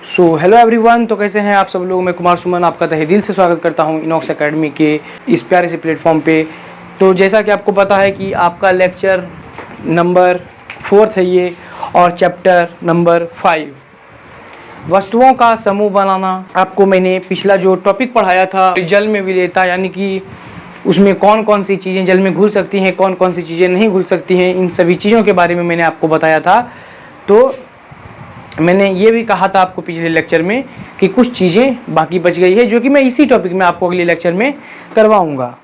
Hello everyone, तो कैसे हैं आप सब लोग। मैं कुमार सुमन आपका तहे दिल से स्वागत करता हूं इनॉक्स एकेडमी के इस प्यारे से प्लेटफॉर्म पे। तो जैसा कि आपको पता है कि आपका लेक्चर नंबर 4 है ये, और चैप्टर नंबर 5 वस्तुओं का समूह बनाना। आपको मैंने पिछला जो टॉपिक पढ़ाया था जल में विलेयता, यानी कि उसमें कौन कौन सी चीज़ें जल में घुल सकती हैं, कौन कौन सी चीज़ें नहीं घुल सकती हैं, इन सभी चीज़ों के बारे में मैंने आपको बताया था। तो मैंने ये भी कहा था आपको पिछले लेक्चर में कि कुछ चीज़ें बाकी बच गई है, जो कि मैं इसी टॉपिक में आपको अगले लेक्चर में करवाऊंगा।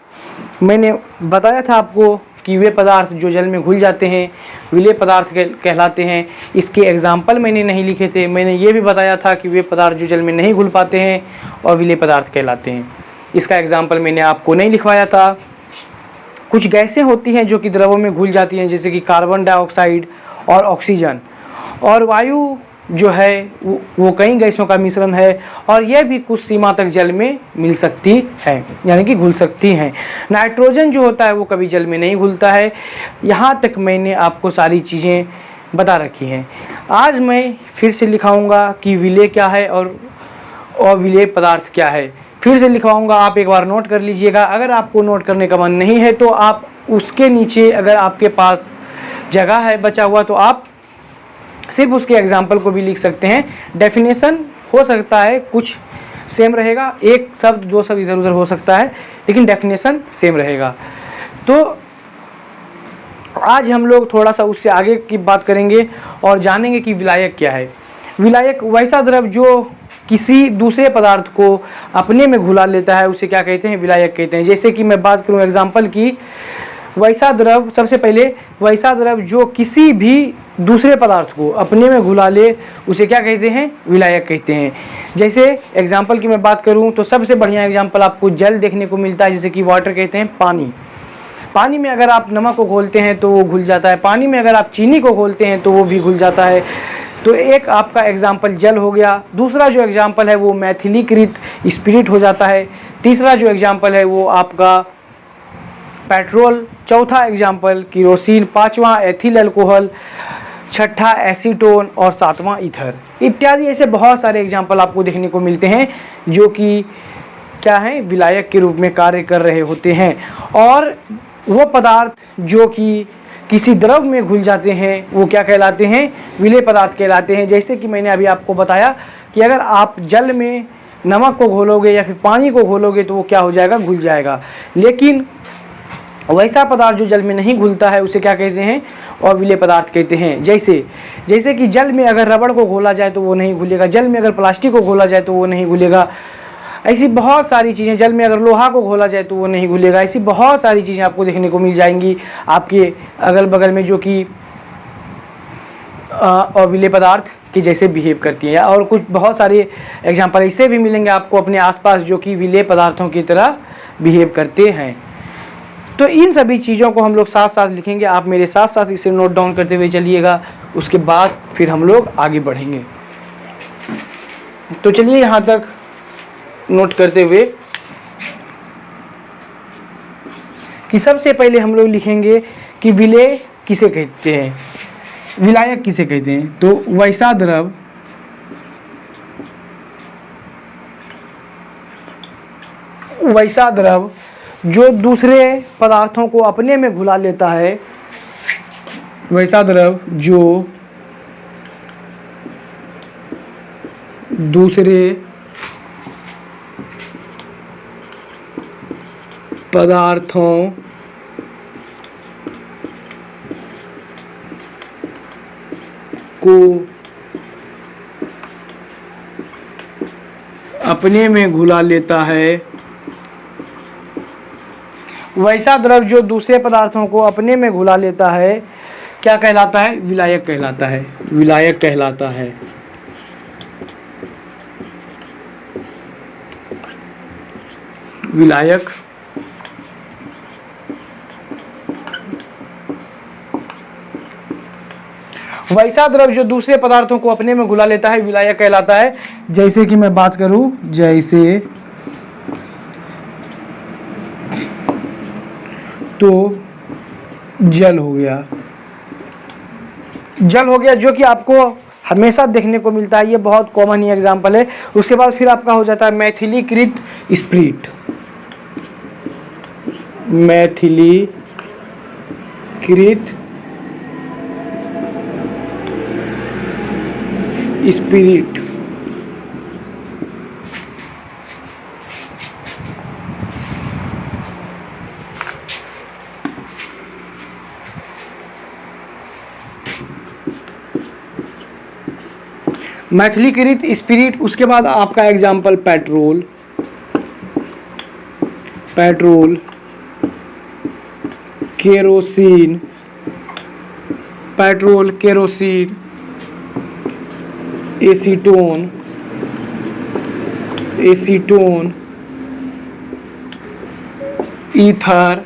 मैंने बताया था आपको कि वे पदार्थ जो जल में घुल जाते हैं विलेय पदार्थ कहलाते हैं। इसके एग्जाम्पल मैंने नहीं लिखे थे। मैंने ये भी बताया था कि वे पदार्थ जो जल में नहीं घुल पाते हैं और विलेय पदार्थ कहलाते हैं। इसका एग्जाम्पल मैंने आपको नहीं लिखवाया था। कुछ गैसें होती हैं जो कि द्रवों में घुल जाती हैं, जैसे कि कार्बन डाइऑक्साइड और ऑक्सीजन, और वायु जो है वो कई गैसों का मिश्रण है, और यह भी कुछ सीमा तक जल में मिल सकती है, यानी कि घुल सकती हैं। नाइट्रोजन जो होता है वो कभी जल में नहीं घुलता है। यहाँ तक मैंने आपको सारी चीज़ें बता रखी हैं। आज मैं फिर से लिखाऊंगा कि विलेय क्या है और विलेय पदार्थ क्या है। फिर से लिखवाऊंगा, आप एक बार नोट कर लीजिएगा। अगर आपको नोट करने का मन नहीं है तो आप उसके नीचे, अगर आपके पास जगह है बचा हुआ, तो आप सिर्फ उसके एग्जाम्पल को भी लिख सकते हैं। डेफिनेशन हो सकता है कुछ सेम रहेगा, एक शब्द दो शब्द इधर उधर हो सकता है, लेकिन डेफिनेशन सेम रहेगा। तो आज हम लोग थोड़ा सा उससे आगे की बात करेंगे और जानेंगे कि विलायक क्या है। विलायक वैसा द्रव जो किसी दूसरे पदार्थ को अपने में घुला लेता है, उसे क्या कहते हैं, विलायक कहते हैं। जैसे कि मैं बात करूं एग्जाम्पल की, वैसा द्रव, सबसे पहले वैसा द्रव जो किसी भी दूसरे पदार्थ को अपने में घुला ले, उसे क्या कहते हैं, विलायक कहते हैं। जैसे एग्जाम्पल की मैं बात करूं तो सबसे बढ़िया एग्जाम्पल आपको जल देखने को मिलता है, जैसे कि वाटर कहते हैं पानी। पानी में अगर आप नमक को घोलते हैं तो वो घुल जाता है, पानी में अगर आप चीनी को घोलते हैं तो वो भी घुल जाता है। तो एक आपका एग्जाम्पल जल हो गया। दूसरा जो एग्जाम्पल है वो मैथिलीकृत स्पिरिट हो जाता है। तीसरा जो एग्जाम्पल है वो आपका पेट्रोल। चौथा एग्जाम्पल किरोसिन। पांचवा एथिल अल्कोहल। छठा एसीटोन और सातवां ईथर इत्यादि। ऐसे बहुत सारे एग्जाम्पल आपको देखने को मिलते हैं जो कि क्या है, विलायक के रूप में कार्य कर रहे होते हैं। और वो पदार्थ जो कि किसी द्रव में घुल जाते हैं वो क्या कहलाते हैं, विलेय पदार्थ कहलाते हैं। जैसे कि मैंने अभी आपको बताया कि अगर आप जल में नमक को घोलोगे या फिर पानी को घोलोगे तो वो क्या हो जाएगा, घुल जाएगा। लेकिन वैसा पदार्थ जो जल में नहीं घुलता है उसे क्या कहते हैं, और विलेय पदार्थ कहते हैं। जैसे कि जल में अगर रबड़ को घोला जाए तो वो नहीं घुलेगा, जल में अगर प्लास्टिक को घोला जाए तो वो नहीं घुलेगा। ऐसी बहुत सारी चीज़ें, जल में अगर लोहा को घोला जाए तो वो नहीं घुलेगा। ऐसी बहुत सारी चीज़ें आपको देखने को मिल जाएंगी आपके अगल बगल में, जो कि अविलेय पदार्थ की जैसे बिहेव करती हैं। और कुछ बहुत सारे एग्जाम्पल ऐसे भी मिलेंगे आपको अपने आसपास जो कि विलेय पदार्थों की तरह बिहेव करते हैं। तो इन सभी चीज़ों को हम लोग साथ साथ लिखेंगे। आप मेरे साथ साथ इसे नोट डाउन करते हुए चलिएगा, उसके बाद फिर हम लोग आगे बढ़ेंगे। तो चलिए यहाँ तक नोट करते हुए कि सबसे पहले हम लोग लिखेंगे कि विलेय किसे कहते हैं, विलायक किसे कहते हैं। तो वैसा द्रव जो दूसरे पदार्थों को अपने में घुला लेता है, वैसा द्रव जो दूसरे पदार्थों को अपने में घुला लेता है, वैसा द्रव जो दूसरे पदार्थों को अपने में घुला लेता है क्या कहलाता है, विलायक कहलाता है, विलायक कहलाता है। विलायक वैसा द्रव जो दूसरे पदार्थों को अपने में घुला लेता है विलायक कहलाता है। जैसे कि मैं बात करूं, जैसे तो जल हो गया, जो कि आपको हमेशा देखने को मिलता है, ये बहुत कॉमन ही एग्जाम्पल है। उसके बाद फिर आपका हो जाता है methylated spirit, methylated spirit. Methylated spirit. उसके बाद आपका example petrol, petrol, kerosene, petrol, kerosene, acetone, acetone, ether.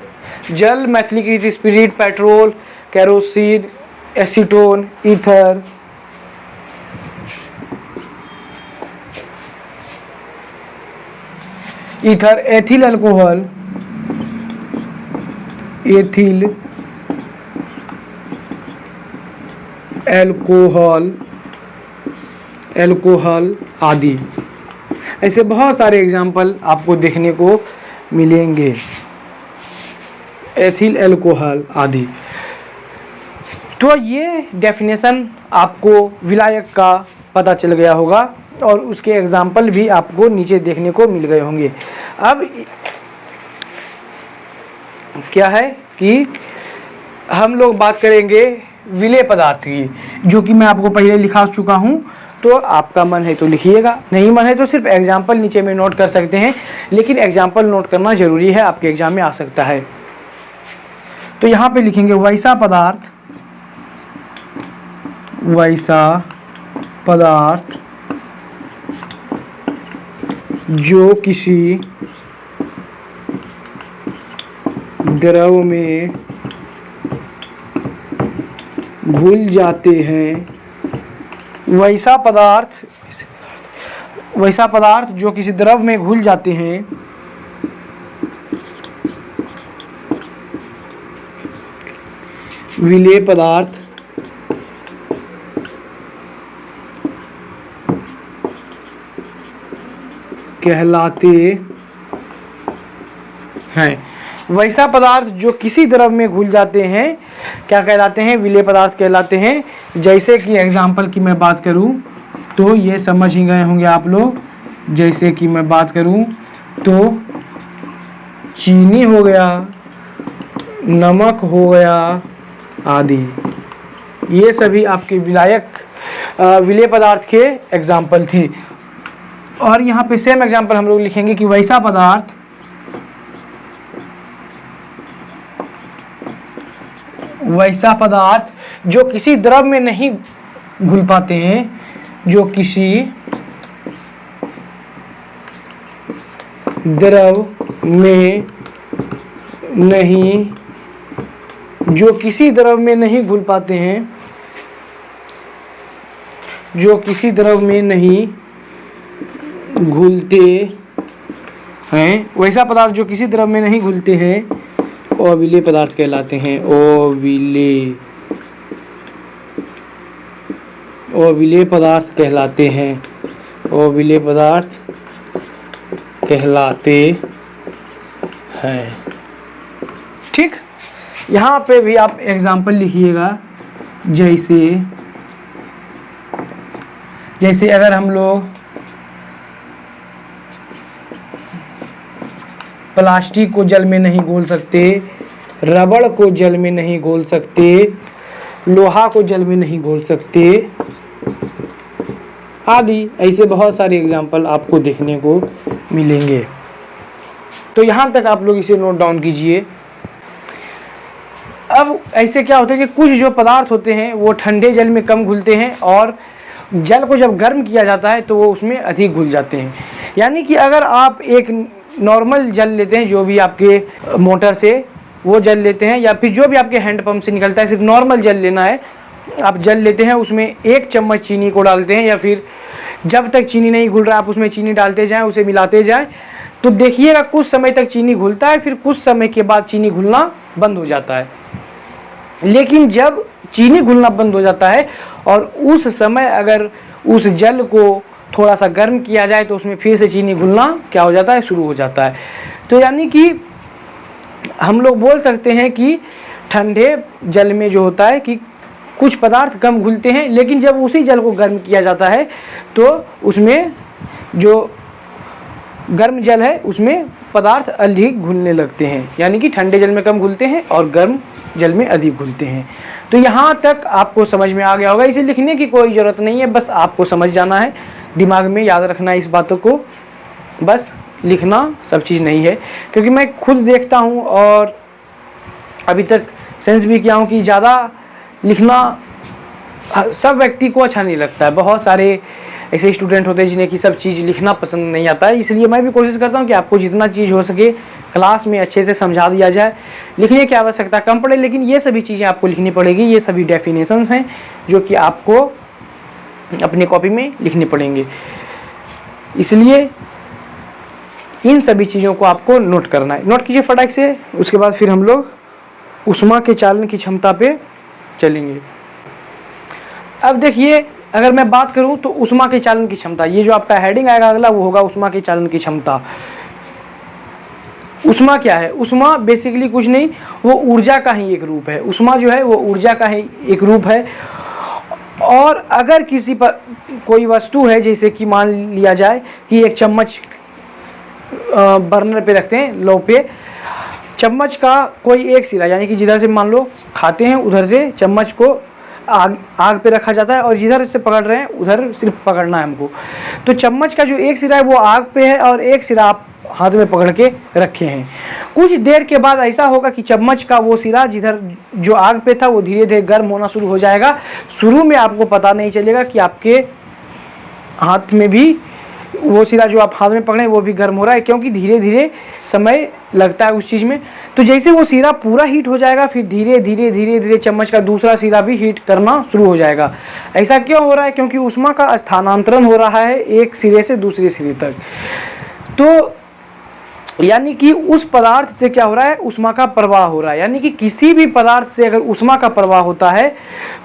जल, methylated spirit, petrol, kerosene, acetone, ether. Ether, ethyl alcohol, ethyl alcohol, alcohol आदि। ऐसे बहुत सारे एग्जाम्पल आपको देखने को मिलेंगे, एथिल अल्कोहल आदि। तो ये डेफिनेशन आपको विलायक का पता चल गया होगा और उसके एग्जाम्पल भी आपको नीचे देखने को मिल गए होंगे। अब क्या है कि हम लोग बात करेंगे विलेय पदार्थ की, जो कि मैं आपको पहले लिखा चुका हूँ। तो आपका मन है तो लिखिएगा, नहीं मन है तो सिर्फ एग्जाम्पल नीचे में नोट कर सकते हैं, लेकिन एग्जाम्पल नोट करना जरूरी है, आपके एग्जाम में आ सकता है। तो यहाँ पे लिखेंगे वैसा पदार्थ, वैसा पदार्थ जो किसी द्रव में घुल जाते हैं, वैसा पदार्थ, वैसा पदार्थ जो किसी द्रव में घुल जाते हैं, विलेय पदार्थ कहलाते हैं। वैसा पदार्थ जो किसी द्रव में घुल जाते हैं क्या कहलाते हैं? विलेय पदार्थ कहलाते हैं। जैसे कि एग्जाम्पल की मैं बात करूं तो ये समझ ही गए होंगे आप लोग। जैसे कि मैं बात करूं तो चीनी हो गया, नमक हो गया आदि, ये सभी आपके विलेय पदार्थ के एग्जाम्पल थे। और यहाँ पे सेम एग्जाम्पल हम लोग लिखेंगे कि वैसा पदार्थ जो किसी द्रव में नहीं घुल पाते हैं, जो किसी द्रव में नहीं घुल पाते हैं, जो किसी द्रव में नहीं घुलते हैं, वैसा पदार्थ जो किसी द्रव में नहीं घुलते हैं अविलेय पदार्थ कहलाते हैं। अविलेय पदार्थ कहलाते हैं, अविलेय पदार्थ कहलाते हैं। ठीक, यहाँ पे भी आप एग्जाम्पल लिखिएगा। जैसे अगर हम लोग प्लास्टिक को जल में नहीं घोल सकते, रबड़ को जल में नहीं घोल सकते, लोहा को जल में नहीं घोल सकते आदि, ऐसे बहुत सारे एग्जाम्पल आपको देखने को मिलेंगे। तो यहाँ तक आप लोग इसे नोट डाउन कीजिए। अब ऐसे क्या होता है कि कुछ जो पदार्थ होते हैं वो ठंडे जल में कम घुलते हैं और जल को जब गर्म किया जाता है तो वो उसमें अधिक घुल जाते हैं। यानी कि अगर आप एक नॉर्मल जल लेते हैं, जो भी आपके मोटर से वो जल लेते हैं या फिर जो भी आपके हैंडपंप से निकलता है, सिर्फ नॉर्मल जल लेना है, आप जल लेते हैं, उसमें 1 चम्मच चीनी को डालते हैं या फिर जब तक चीनी नहीं घुल रहा आप उसमें चीनी डालते जाएं, उसे मिलाते जाएं, तो देखिएगा कुछ समय तक चीनी घुलता है, फिर कुछ समय के बाद चीनी घुलना बंद हो जाता है। लेकिन जब चीनी घुलना बंद हो जाता है और उस समय अगर उस जल को थोड़ा सा गर्म किया जाए तो उसमें फिर से चीनी घुलना क्या हो जाता है, शुरू हो जाता है। तो यानी कि हम लोग बोल सकते हैं कि ठंडे जल में जो होता है कि कुछ पदार्थ कम घुलते हैं, लेकिन जब उसी जल को गर्म किया जाता है तो उसमें जो गर्म जल है उसमें पदार्थ अधिक घुलने लगते हैं, यानी कि ठंडे जल में कम घुलते हैं और गर्म जल में अधिक घुलते हैं। तो यहाँ तक आपको समझ में आ गया होगा। इसे लिखने की कोई ज़रूरत नहीं है, बस आपको समझ जाना है, दिमाग में याद रखना है इस बातों को, बस लिखना सब चीज़ नहीं है। क्योंकि मैं खुद देखता हूँ और अभी तक सेंस भी किया हूँ कि ज़्यादा लिखना सब व्यक्ति को अच्छा नहीं लगता है। बहुत सारे ऐसे स्टूडेंट होते हैं जिन्हें कि सब चीज़ लिखना पसंद नहीं आता है। इसलिए मैं भी कोशिश करता हूँ कि आपको जितना चीज़ हो सके क्लास में अच्छे से समझा दिया जाए। लिखने की आवश्यकता कम पड़े, लेकिन ये सभी चीज़ें आपको लिखनी पड़ेगी। ये सभी डेफिनेशंस हैं जो कि आपको अपनी कॉपी में लिखने पड़ेंगे, इसलिए इन सभी चीज़ों को आपको नोट करना है। नोट कीजिए फटाक से। उसके बाद फिर हम लोग ऊष्मा के चालन की क्षमता पे चलेंगे। अब देखिए, अगर मैं बात करूं तो ऊष्मा के चालन की क्षमता, ये जो आपका हेडिंग आएगा अगला वो होगा ऊष्मा के चालन की क्षमता। ऊष्मा क्या है? ऊष्मा बेसिकली कुछ नहीं, वो ऊर्जा का ही एक रूप है। ऊष्मा जो है वो ऊर्जा का ही एक रूप है। और अगर किसी पर कोई वस्तु है, जैसे कि मान लिया जाए कि एक चम्मच बर्नर पे रखते हैं, लो पे, चम्मच का कोई एक सिरा, यानी कि जिधर से मान लो खाते हैं उधर से चम्मच को आग पे रखा जाता है और जिधर से पकड़ रहे हैं उधर सिर्फ पकड़ना है हमको। तो चम्मच का जो एक सिरा है वो आग पे है और एक सिरा आप हाथ में पकड़ के रखे हैं। कुछ देर के बाद ऐसा होगा कि चम्मच का वो सिरा जिधर जो आग पे था वो धीरे धीरे गर्म होना शुरू हो जाएगा। शुरू में आपको पता नहीं चलेगा कि आपके हाथ में भी वो सिरा जो आप हाथ में पकड़े वो भी गर्म हो रहा है, क्योंकि धीरे धीरे समय लगता है उस चीज़ में। तो जैसे वो सिरा पूरा हीट हो जाएगा, फिर धीरे धीरे चम्मच का दूसरा सिरा भी हीट करना शुरू हो जाएगा। ऐसा क्यों हो रहा है? क्योंकि ऊष्मा का स्थानांतरण हो रहा है एक सिरे से दूसरे सिरे तक। तो यानी कि उस पदार्थ से क्या हो रहा है? ऊष्मा का प्रवाह हो रहा है। यानी कि किसी भी पदार्थ से अगर ऊष्मा का प्रवाह होता है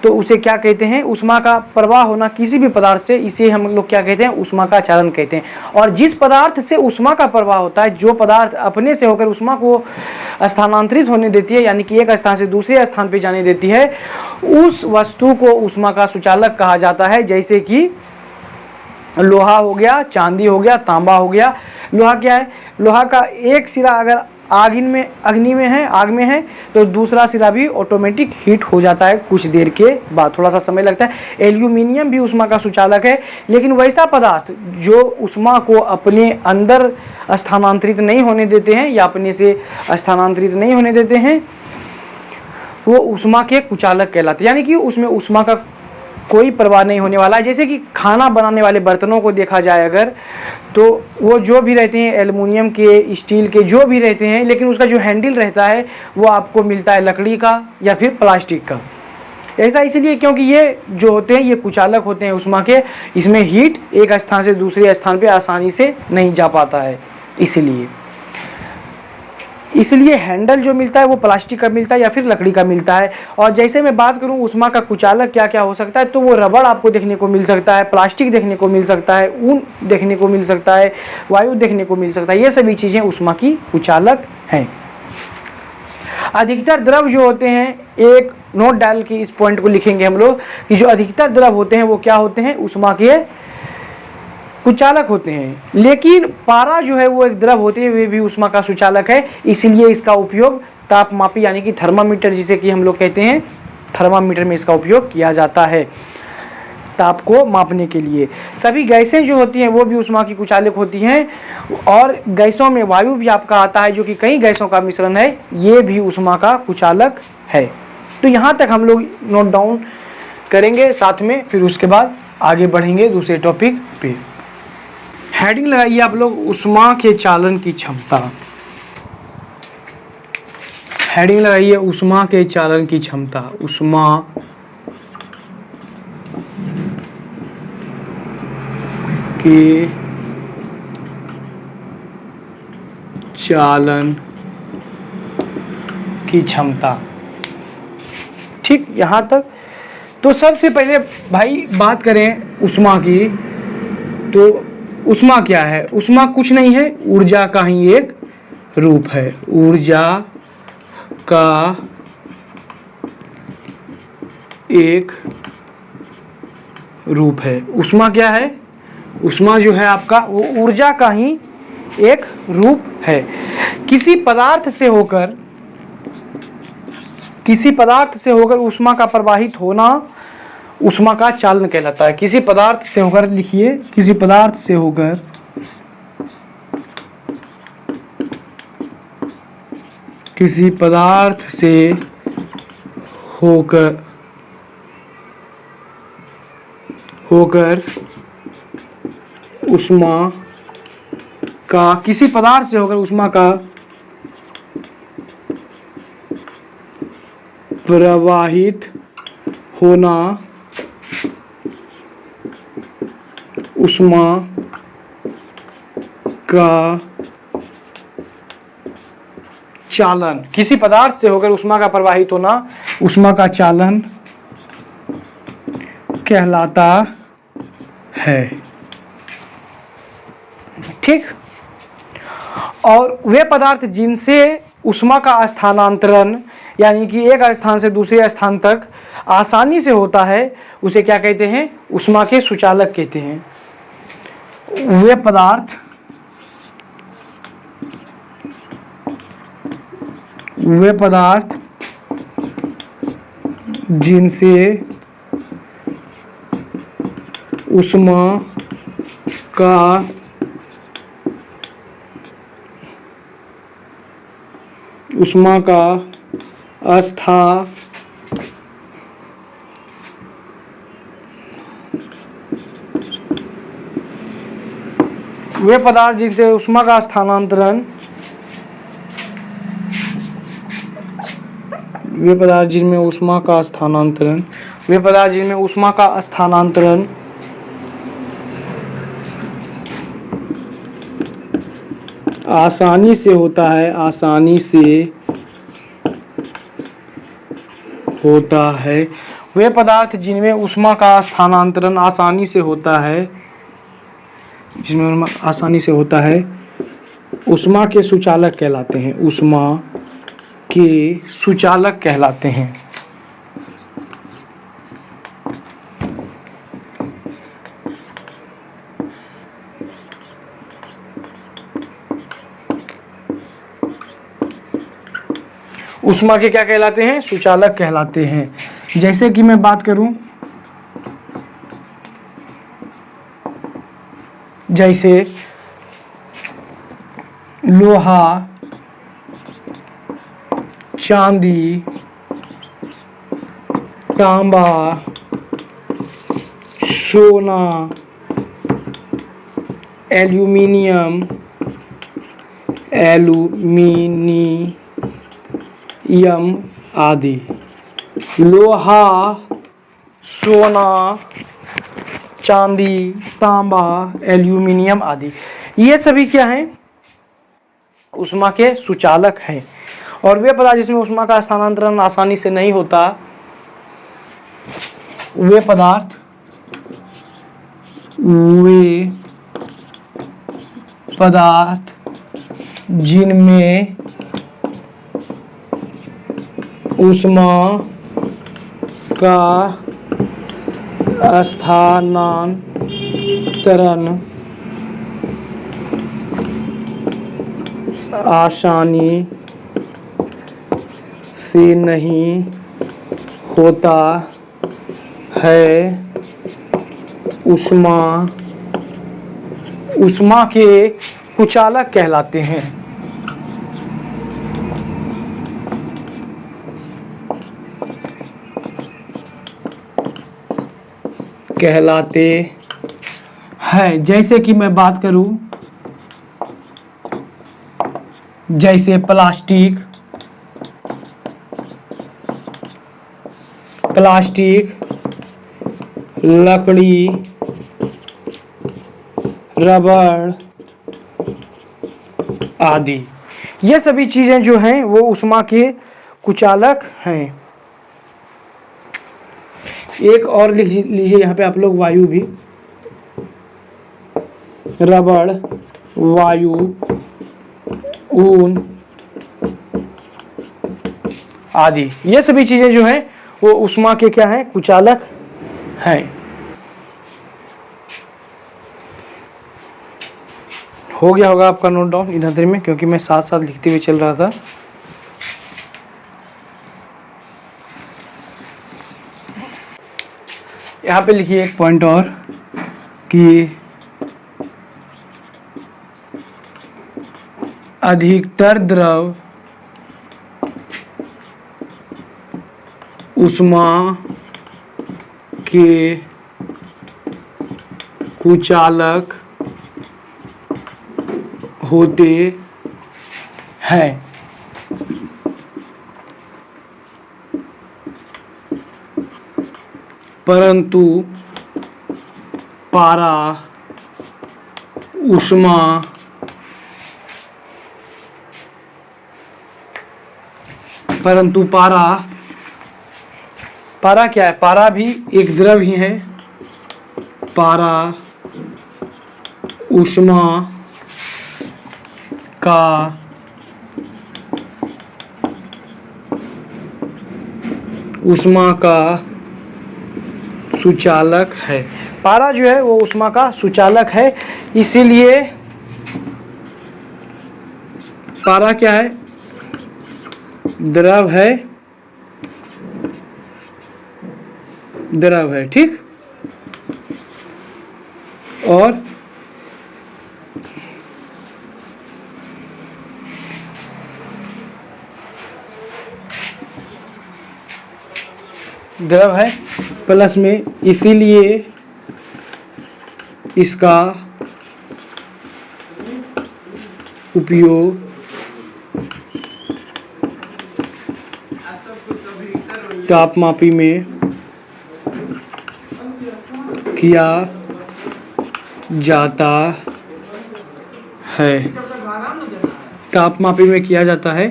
तो उसे क्या कहते हैं? ऊष्मा का प्रवाह होना किसी भी पदार्थ से, इसे हम लोग क्या कहते हैं? ऊष्मा का चालन कहते हैं। और जिस पदार्थ से ऊष्मा का प्रवाह होता है, जो पदार्थ अपने से होकर ऊष्मा को स्थानांतरित होने देती है, यानी कि एक स्थान से दूसरे स्थान पर जाने देती है, उस वस्तु को ऊष्मा का सुचालक कहा जाता है। जैसे कि लोहा हो गया, चांदी हो गया, तांबा हो गया। लोहा क्या है? लोहा का एक सिरा अगर अग्नि में है, आग में है, तो दूसरा सिरा भी ऑटोमेटिक हीट हो जाता है कुछ देर के बाद, थोड़ा सा समय लगता है। एल्यूमिनियम भी ऊष्मा का सुचालक है, लेकिन वैसा पदार्थ जो ऊष्मा को अपने अंदर स्थानांतरित नहीं होने देते हैं या अपने से स्थानांतरित नहीं होने देते हैं, वो ऊष्मा के कुचालक कहलाते हैं। यानी कि उसमें ऊष्मा का कोई प्रवाह नहीं होने वाला है। जैसे कि खाना बनाने वाले बर्तनों को देखा जाए अगर, तो वो जो भी रहते हैं एल्युमिनियम के, स्टील के, जो भी रहते हैं, लेकिन उसका जो हैंडल रहता है वो आपको मिलता है लकड़ी का या फिर प्लास्टिक का। ऐसा इसलिए क्योंकि ये जो होते हैं ये कुचालक होते हैं ऊष्मा के, इसमें हीट एक स्थान से दूसरे स्थान पे आसानी से नहीं जा पाता है। इसलिए हैंडल जो मिलता है वो प्लास्टिक का मिलता है या फिर लकड़ी का मिलता है। और जैसे मैं बात करूं ऊष्मा का कुचालक क्या क्या हो सकता है, तो वो रबड़ आपको देखने को मिल सकता है, प्लास्टिक देखने को मिल सकता है, ऊन देखने को मिल सकता है, वायु देखने को मिल सकता है। ये सभी चीज़ें ऊष्मा की कुचालक हैं। अधिकतर द्रव जो होते हैं, एक नोट डाल के इस पॉइंट को लिखेंगे हम लोग कि जो अधिकतर द्रव होते हैं वो क्या होते हैं? ऊष्मा के कुचालक होते हैं। लेकिन पारा जो है वो एक द्रव होती है, वे भी ऊष्मा का सुचालक है। इसलिए इसका उपयोग तापमापी यानी कि थर्मामीटर जिसे कि हम लोग कहते हैं, थर्मामीटर में इसका उपयोग किया जाता है ताप को मापने के लिए। सभी गैसें जो होती हैं वो भी ऊष्मा की कुचालक होती हैं। और गैसों में वायु भी आपका आता है जो कि कई गैसों का मिश्रण है, ये भी ऊष्मा का कुचालक है। तो यहाँ तक हम लोग नोट डाउन करेंगे साथ में, फिर उसके बाद आगे बढ़ेंगे दूसरे टॉपिक पे। हेडिंग लगाइए आप लोग, ऊष्मा के चालन की क्षमता। हेडिंग लगाइए, ऊष्मा के चालन की क्षमता। ऊष्मा के चालन की क्षमता। ठीक, यहाँ तक। तो सबसे पहले भाई बात करें ऊष्मा की, तो ऊष्मा क्या है? ऊष्मा कुछ नहीं है, ऊर्जा का ही एक रूप है। ऊर्जा का एक रूप है। ऊष्मा क्या है? ऊष्मा जो है आपका, वो ऊर्जा का ही एक रूप है। किसी पदार्थ से होकर ऊष्मा का प्रवाहित होना ऊष्मा का चालन कहलाता है। किसी पदार्थ से होकर, लिखिए, किसी पदार्थ से होकर ऊष्मा का, किसी पदार्थ से होकर ऊष्मा का प्रवाहित होना ऊष्मा का चालन। किसी पदार्थ से होकर ऊष्मा का प्रवाहित होना ऊष्मा का चालन कहलाता है। ठीक। और वे पदार्थ जिनसे ऊष्मा का स्थानांतरण, यानी कि एक स्थान से दूसरे स्थान तक आसानी से होता है, उसे क्या कहते हैं? ऊष्मा के सुचालक कहते हैं। वे पदार्थ जिनसे ऊष्मा का वे पदार्थ जिनसे ऊष्मा का स्थानांतरण, वे पदार्थ जिनमें ऊष्मा का स्थानांतरण आसानी से होता है। वे पदार्थ जिनमें ऊष्मा का स्थानांतरण आसानी से होता है, ऊष्मा के सुचालक कहलाते हैं। ऊष्मा के सुचालक कहलाते हैं। ऊष्मा के क्या कहलाते हैं? सुचालक कहलाते हैं। जैसे कि मैं बात करूं, जैसे लोहा, चांदी, तांबा, सोना, एल्यूमिनियम आदि। लोहा, सोना, चांदी, तांबा, एल्यूमिनियम आदि, ये सभी क्या हैं? ऊष्मा के सुचालक हैं। और वे पदार्थ जिसमें ऊष्मा का स्थानांतरण आसानी से नहीं होता, वे पदार्थ जिनमें ऊष्मा का स्थानांतरण आसानी से नहीं होता है, ऊष्मा के कुचालक कहलाते हैं। जैसे कि मैं बात करूं, जैसे प्लास्टिक, लकड़ी, रबड़ आदि, ये सभी चीजें जो हैं वो ऊष्मा के कुचालक हैं। एक और लिख लीजिए यहाँ पे आप लोग, वायु भी, रबड़, वायु, ऊन आदि, ये सभी चीजें जो हैं वो ऊष्मा के क्या हैं, कुचालक हैं। हो गया होगा आपका नोट डाउन इधर में, क्योंकि मैं साथ साथ लिखते हुए चल रहा था। यहाँ पे लिखिए एक पॉइंट और कि अधिकतर द्रव ऊष्मा के कुचालक होते हैं। परंतु पारा ऊष्मा पारा क्या है, पारा भी एक द्रव ही है। पारा ऊष्मा का सुचालक है। पारा जो है वो ऊष्मा का सुचालक है, इसीलिए पारा क्या है, द्रव है, ठीक। और द्रव है प्लस में, इसीलिए इसका उपयोग तापमापी में किया जाता है। तापमापी में किया जाता है,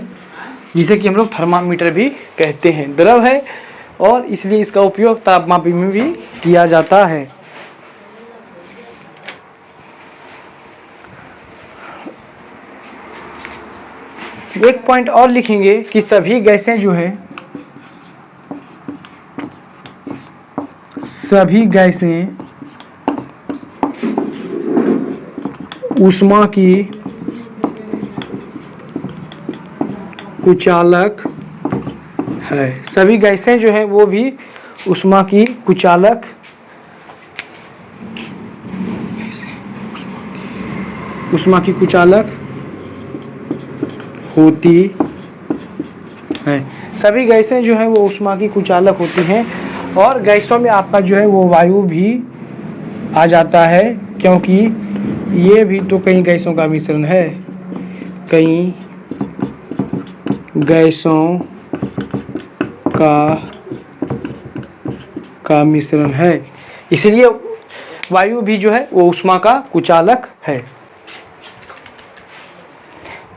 जिसे कि हम लोग थर्मामीटर भी कहते हैं। द्रव है और इसलिए इसका उपयोग तापमापी में भी किया जाता है। एक पॉइंट और लिखेंगे कि सभी गैसें जो है, सभी गैसें ऊष्मा की कुचालक है। सभी गैसें जो है वो भी ऊष्मा की कुचालक होती है। सभी गैसें जो है वो ऊष्मा की कुचालक होती हैं। और गैसों में आपका जो है वो वायु भी आ जाता है, क्योंकि ये भी तो कई गैसों का मिश्रण है, कई गैसों का मिश्रण है, इसलिए वायु भी जो है वो ऊष्मा का कुचालक है।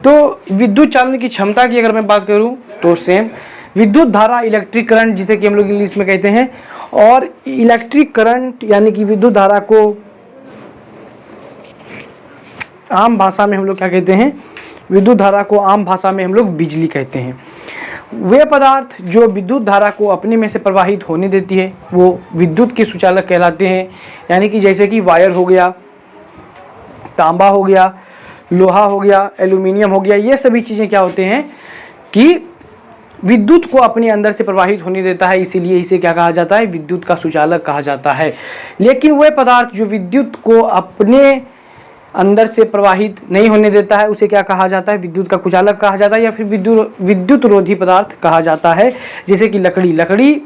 तो विद्युत चालन की क्षमता की अगर मैं बात करूं तो सेम विद्युत धारा, इलेक्ट्रिक करंट जिसे कि हम लोग इंग्लिश में कहते हैं, और इलेक्ट्रिक करंट यानी कि विद्युत धारा को आम भाषा में हम लोग क्या कहते हैं, विद्युत धारा को आम भाषा में हम लोग बिजली कहते हैं। वे पदार्थ जो विद्युत धारा को अपने में से प्रवाहित होने देती है वो विद्युत के सुचालक कहलाते हैं। यानी कि जैसे कि वायर हो गया, तांबा हो गया, लोहा हो गया, एल्यूमिनियम हो गया, ये सभी चीज़ें क्या होते हैं कि विद्युत को अपने अंदर से प्रवाहित होने देता है, इसीलिए इसे क्या कहा जाता है, विद्युत का सुचालक कहा जाता है। लेकिन वे पदार्थ जो विद्युत को अपने अंदर से प्रवाहित नहीं होने देता है उसे क्या कहा जाता है, विद्युत का कुचालक कहा जाता है, या फिर विद्युत रोधी पदार्थ कहा जाता है। जैसे कि लकड़ी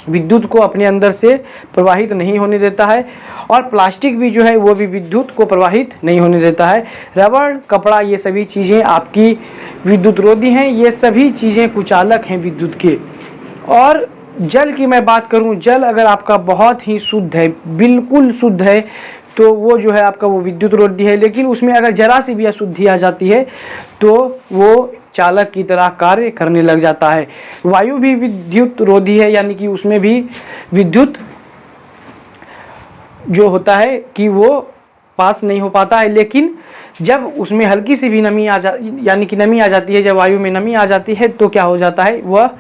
विद्युत को अपने अंदर से प्रवाहित नहीं होने देता है, और प्लास्टिक भी जो है वो भी विद्युत को प्रवाहित नहीं होने देता है। रबड़, कपड़ा, ये सभी चीज़ें आपकी विद्युत रोधी हैं, ये सभी चीज़ें कुचालक हैं विद्युत के। और जल की मैं बात करूं, जल अगर आपका बहुत ही शुद्ध है, बिल्कुल शुद्ध है, तो वो जो है आपका वो विद्युत रोधी है। लेकिन उसमें अगर जरा सी भी अशुद्धि आ जाती है तो वो चालक की तरह कार्य करने लग जाता है। वायु भी विद्युत रोधी है, यानी कि उसमें भी विद्युत जो होता है कि वो पास नहीं हो पाता है। लेकिन जब उसमें हल्की सी भी नमी यानी कि नमी आ जाती है, जब वायु में नमी आ जाती है तो क्या हो जाता है, वह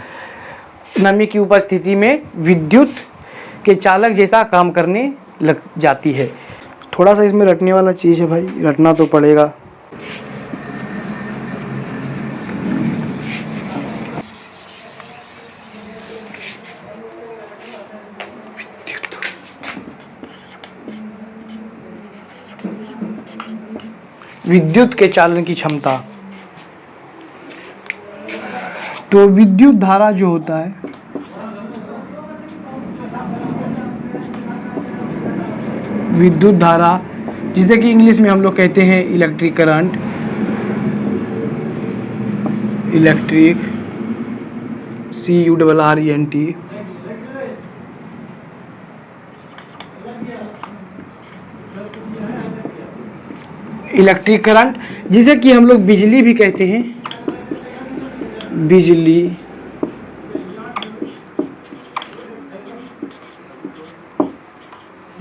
नमी की उपस्थिति में विद्युत के चालक जैसा काम करने लग जाती है। थोड़ा सा इसमें रटने वाला चीज़ है भाई, रटना तो पड़ेगा। विद्युत के चालन की क्षमता, तो विद्युत धारा जो होता है, विद्युत धारा जिसे कि इंग्लिश में हम लोग कहते हैं electric current, electric CURRENT, electric current जिसे कि हम लोग बिजली भी कहते हैं, बिजली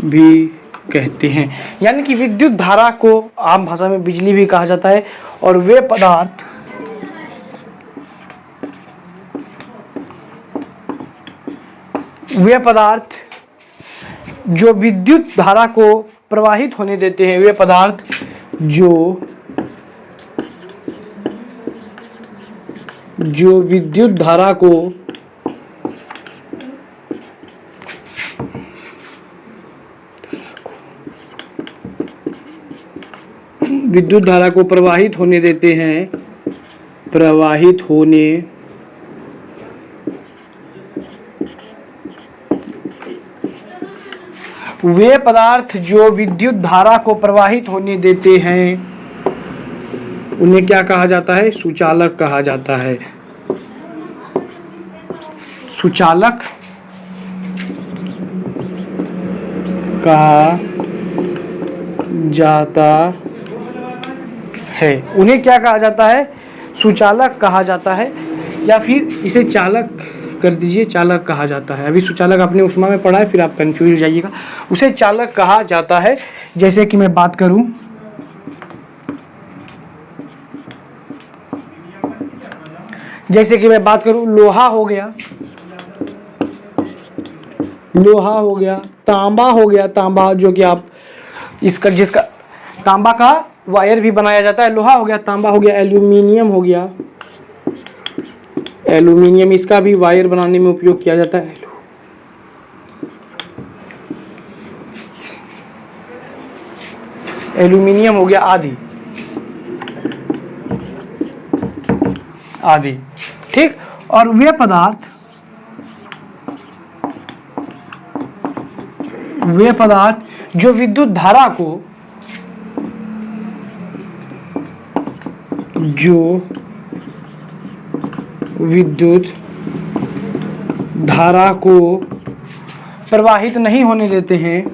भी कहते हैं। यानी कि विद्युत धारा को आम भाषा में बिजली भी कहा जाता है। और वे पदार्थ जो विद्युत धारा को प्रवाहित होने देते हैं, वे पदार्थ जो विद्युत धारा को प्रवाहित होने देते हैं, वे पदार्थ जो विद्युत धारा को प्रवाहित होने देते हैं उन्हें क्या कहा जाता है, सुचालक कहा जाता है। सुचालक कहा जाता है। उन्हें क्या कहा जाता है, सुचालक कहा जाता है, या फिर इसे चालक कर दीजिए, चालक कहा जाता है। अभी सुचालक आपने उष्मा में पढ़ा है, फिर आप कंफ्यूज हो जाइएगा। उसे चालक कहा जाता है। जैसे कि मैं बात करूं, लोहा हो गया, तांबा हो गया, तांबा जो कि आप जिसका तांबा का वायर भी बनाया जाता है, लोहा हो गया, तांबा हो गया, एल्यूमिनियम हो गया, एल्यूमिनियम इसका भी वायर बनाने में उपयोग किया जाता है। एल्यूमिनियम हो गया, आदि ठीक। और वे पदार्थ जो विद्युत धारा को प्रवाहित नहीं होने देते हैं,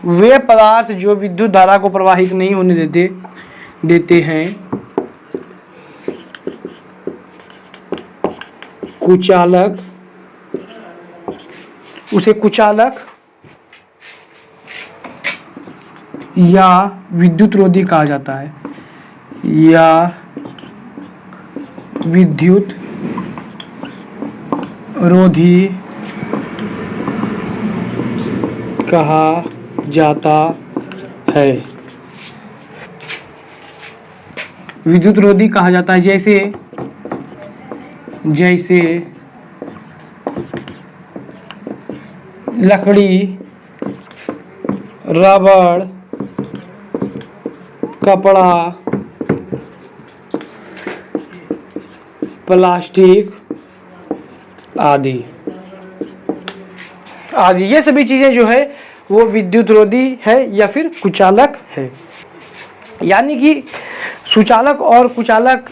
वे पदार्थ जो विद्युत धारा को प्रवाहित नहीं होने देते हैं उसे कुचालक या विद्युत रोधी कहा जाता है, या विद्युत रोधी कहा जाता है। विद्युत रोधी कहा जाता है जैसे लकड़ी, रबड़, कपड़ा, प्लास्टिक आदि। ये सभी चीज़ें जो है वो विद्युत रोधी है या फिर कुचालक है। यानी कि सुचालक और कुचालक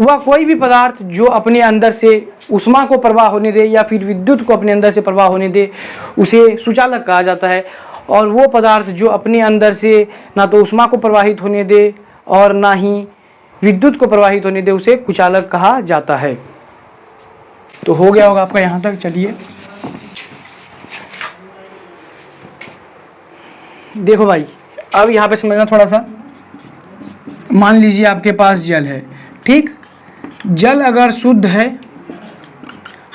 वह कोई भी पदार्थ जो अपने अंदर से ऊष्मा को प्रवाह होने दे या फिर विद्युत को अपने अंदर से प्रवाह होने दे, उसे सुचालक कहा जाता है। और वो पदार्थ जो अपने अंदर से ना तो ऊष्मा को प्रवाहित होने दे और ना ही विद्युत को प्रवाहित होने दे, उसे कुचालक कहा जाता है। तो हो गया होगा आपका यहाँ तक। चलिए देखो भाई, अब यहाँ पे समझना थोड़ा सा। मान लीजिए आपके पास जल है, ठीक। जल अगर शुद्ध है,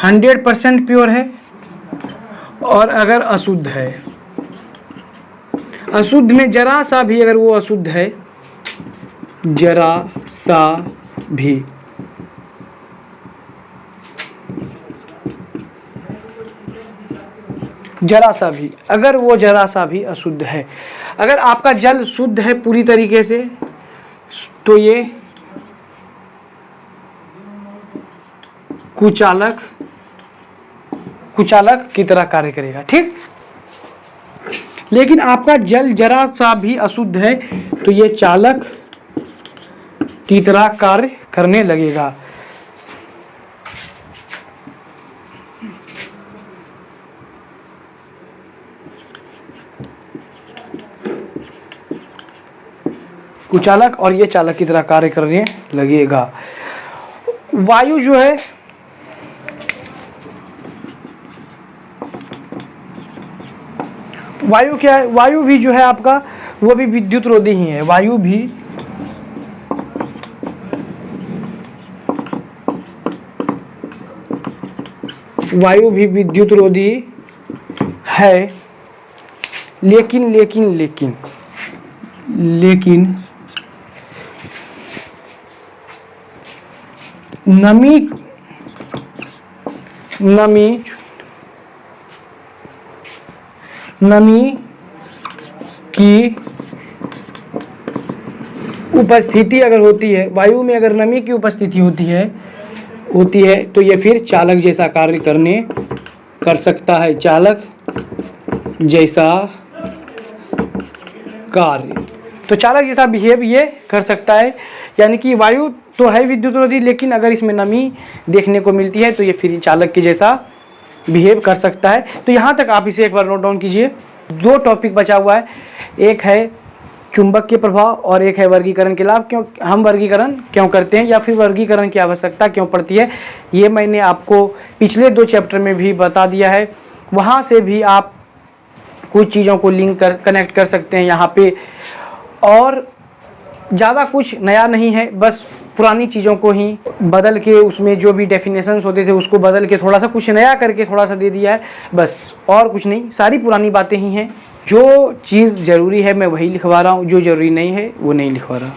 100% प्योर है, और अगर अशुद्ध है, अशुद्ध में जरा सा भी अगर वो अशुद्ध है, जरा सा भी, जरा सा भी, अगर वो जरा सा भी अशुद्ध है, अगर आपका जल शुद्ध है पूरी तरीके से, तो ये कुचालक की तरह कार्य करेगा, ठीक। लेकिन आपका जल जरा सा भी अशुद्ध है तो ये चालक की तरह कार्य करने लगेगा। कुचालक और ये चालक की तरह कार्य करने लगेगा। वायु जो है, वायु क्या है? वायु भी जो है आपका, वो भी विद्युत रोधी ही है। वायु भी विद्युत रोधी है, लेकिन नमी की उपस्थिति अगर होती है, वायु में अगर नमी की उपस्थिति होती है तो ये फिर चालक जैसा कार्य कर सकता है। चालक जैसा कार्य, तो चालक जैसा बिहेव ये कर सकता है। यानी कि वायु तो है विद्युत रोधी, लेकिन अगर इसमें नमी देखने को मिलती है तो ये फिर चालक के जैसा बिहेव कर सकता है। तो यहाँ तक आप इसे एक बार नोट डाउन कीजिए। 2 टॉपिक बचा हुआ है, एक है चुंबक के प्रभाव और एक है वर्गीकरण के लाभ। क्यों हम वर्गीकरण क्यों करते हैं या फिर वर्गीकरण की आवश्यकता क्यों पड़ती है, ये मैंने आपको पिछले 2 चैप्टर में भी बता दिया है। वहाँ से भी आप कुछ चीज़ों को कनेक्ट कर सकते हैं यहाँ पे, और ज़्यादा कुछ नया नहीं है, बस पुरानी चीज़ों को ही बदल के उसमें जो भी डेफिनेशंस होते थे उसको बदल के थोड़ा सा कुछ नया करके थोड़ा सा दे दिया है, बस और कुछ नहीं। सारी पुरानी बातें ही हैं। जो चीज़ ज़रूरी है मैं वही लिखवा रहा हूँ, जो ज़रूरी नहीं है वो नहीं लिखवा रहा।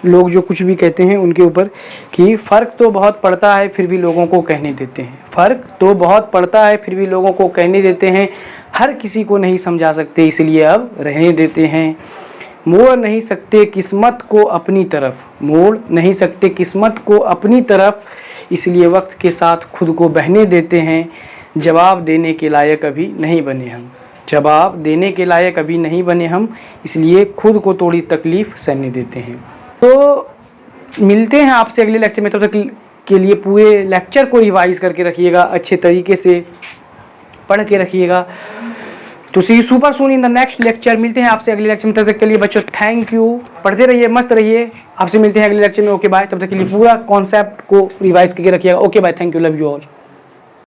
लोग जो कुछ भी कहते हैं उनके ऊपर कि फ़र्क तो बहुत पड़ता है फिर भी लोगों को कहने देते हैं, फ़र्क तो बहुत पड़ता है फिर भी लोगों को कहने देते हैं, हर किसी को नहीं समझा सकते इसलिए अब रहने देते हैं। मोड़ नहीं सकते किस्मत को अपनी तरफ, मोड़ नहीं सकते किस्मत को अपनी तरफ, इसलिए वक्त के साथ खुद को बहने देते हैं। जवाब देने के लायक अभी नहीं बने हम, जवाब देने के लायक अभी नहीं बने हम, इसलिए खुद को थोड़ी तकलीफ़ सहने देते हैं। तो मिलते हैं आपसे अगले लेक्चर में। तब तक के लिए पूरे लेक्चर को रिवाइज़ करके रखिएगा, अच्छे तरीके से पढ़ के रखिएगा। तो see super soon in the next lecture. मिलते हैं आपसे अगले लेक्चर में। तब तक के लिए बच्चों थैंक यू, पढ़ते रहिए, मस्त रहिए। आपसे मिलते हैं अगले लेक्चर में। Okay bye. तब तक के लिए पूरा कॉन्सेप्ट को रिवाइज करके रखिएगा। Okay bye, thank you, love you all.